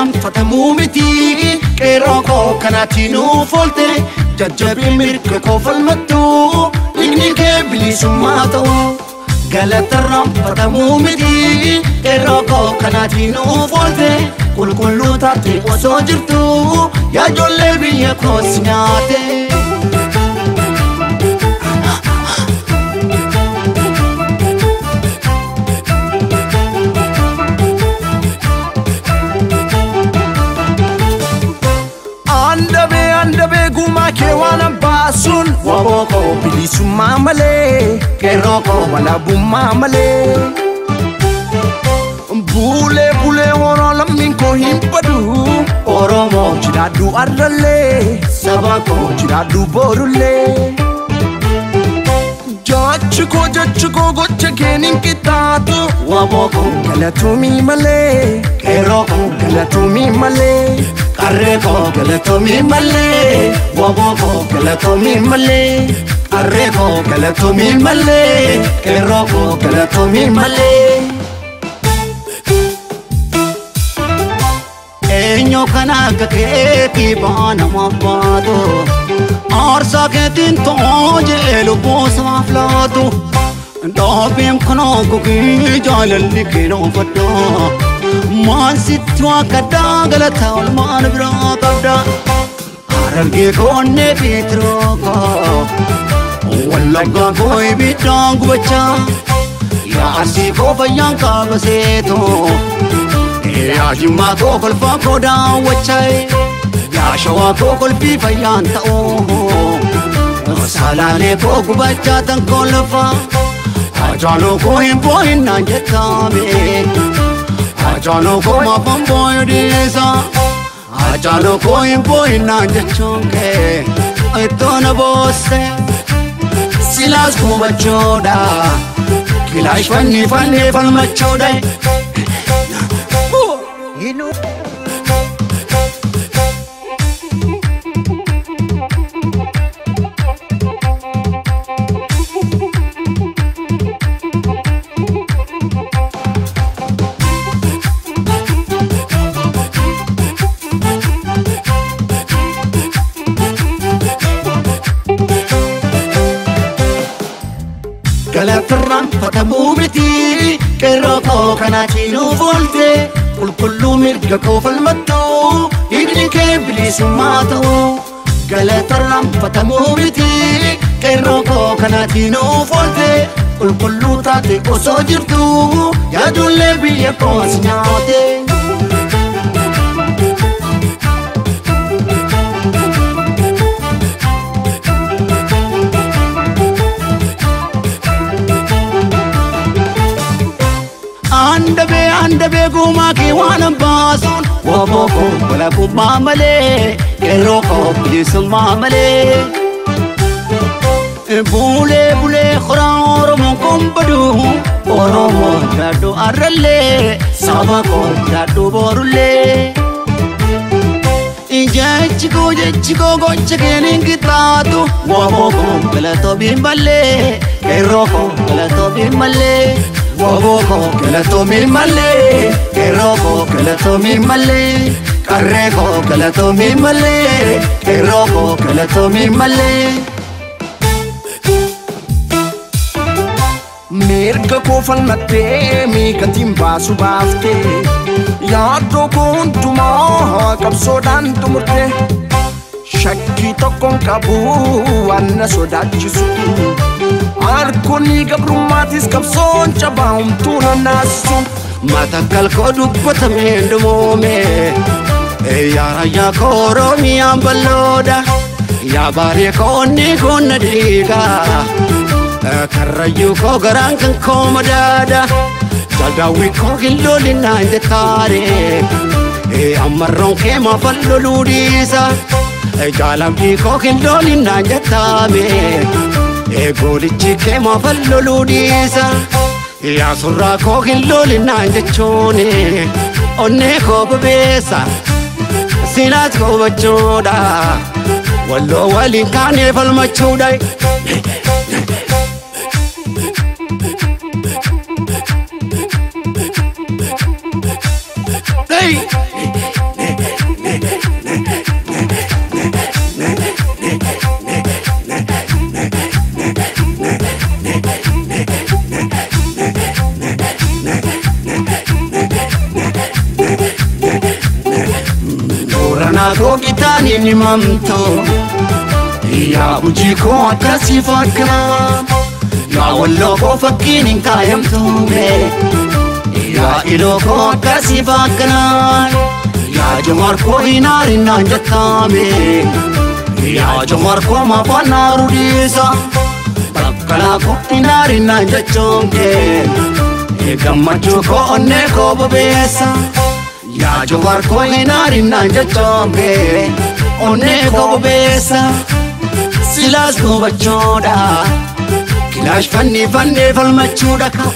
irraanfatamuu miti qeerroo koo kanaatiin ufoolte jajjabii mirga koo falmattu dhiigni kee bilisummaa ta'u galata irraanfatamuu miti qeerroo koo kanaatiin ufoolte qulqulluu taate osoo jirtu yaa ijoollee biyya koos nyaate. Andabe guma ke wana basun waboko bilisummaa malee qeerroo koo walabummaa malee. Bule oro lammiin koo hin badu Oromoo jiraadhu arrallee saba koo jiraadhu borullee. Jachi koo gocha keen hin qixxaatu waboko galatoomii malee qeerroo koo galatoomii malee. Qarree koo galatoomii malee waboo koo galatoomii malee. Qarree koo galatoomii malee qeerroo koo galatoomii malee. Eenyu kana akka keetii baana mabbaatu aarsaa keetiin ta'oo jee lubbuu samaaf laatu dhaabiin kanaa gogii jaalalli keenoofadha. Maan sitti wakkaddaa galata olmaan biraa qabda Harargee koonnee Piitiroo koo Wallaggaa koo ibiddaan gubachaa yaa Arsii koo fayyaan kaaba seetoo yaa Jimmaa koo kolfaa koo daawwachaa yaa Shawaa koo kolfii fayyaan ta'oo Salaalee koo gubachaa tan kolfaa Ajaaloo koo hin boo'innaan jettaame Ajaaloo koo maafan booyu dhiisa Ajaaloo koo hin boo'innaan jechuun kee ittoo na boosse silaas gubachoodha kilaash fannifannee falmachoodha. Galata irraanfatamuu miti qeerroo koo kanaatiin ufoolte qulqulluu mirga koo falmattu dhiigni kee bilisummaa ta'u. Galata irraanfatamuu miti qeerroo koo kanaatiin ufoolte qulqulluu taate osoo jirtu yaa ijoollee biyya koos nyaate. Andabe guma ke wana basun waboo koo walabummaa malee qeerroo koo bilisummaa malee. Bule khoraa Oromoon kun badu Oromoo jiraadhu arrallee saba koo jiraadhu borullee. Jachi koo gocha keen hin qixxaatu waboo koo galatoomii malee qeerroo koo galatoomii malee. Waboo koo galatoomii malee qeerroo koo galatoomii malee. Qarree koo galatoomii malee qeerroo koo galatoomii malee. Mirga koo falmattee miikatiin baasu baaftee yaaddoo koo hundumaa qabsoodhaan xumurtee shakkii tokkoon qabu waan na sodaachisu. Harkoonni gabrummaatis qabsoon cabaa humtuu nannaasu. Matakkal koo dubbatamee dhumoome yaa raayyaa koo Oromiyaan bal'oodha yaa baaree koo onni kun na dhiigaa karrayyuu koo garaan kan koo madaadha jaaldaawwii koo hin lolinnaan jettaare ammarroon kee maafan loluu dhiisa jaalambii koo hin lolinnaan jettaame goolichi kee maafan loluu dhiisa yaa surraa koo hin lolinnaan jechuun onnee koo bebeessa silaas koo bachoodha walloo waliin kaanee falmachuudha. Hey! ni mamto ya ujiko akasi fakna ya wallo ko fakini kayamto me ya iloko akasi fakna ya jamar ko inari nanjatame ya jamar ko mapana rudisa bakala ko inari nanjachonge gammachu ko onne ko babesa ya jamar ko inari nanjachonge onne ko babesa silas ko bachoda kilash fanni falmachuda ka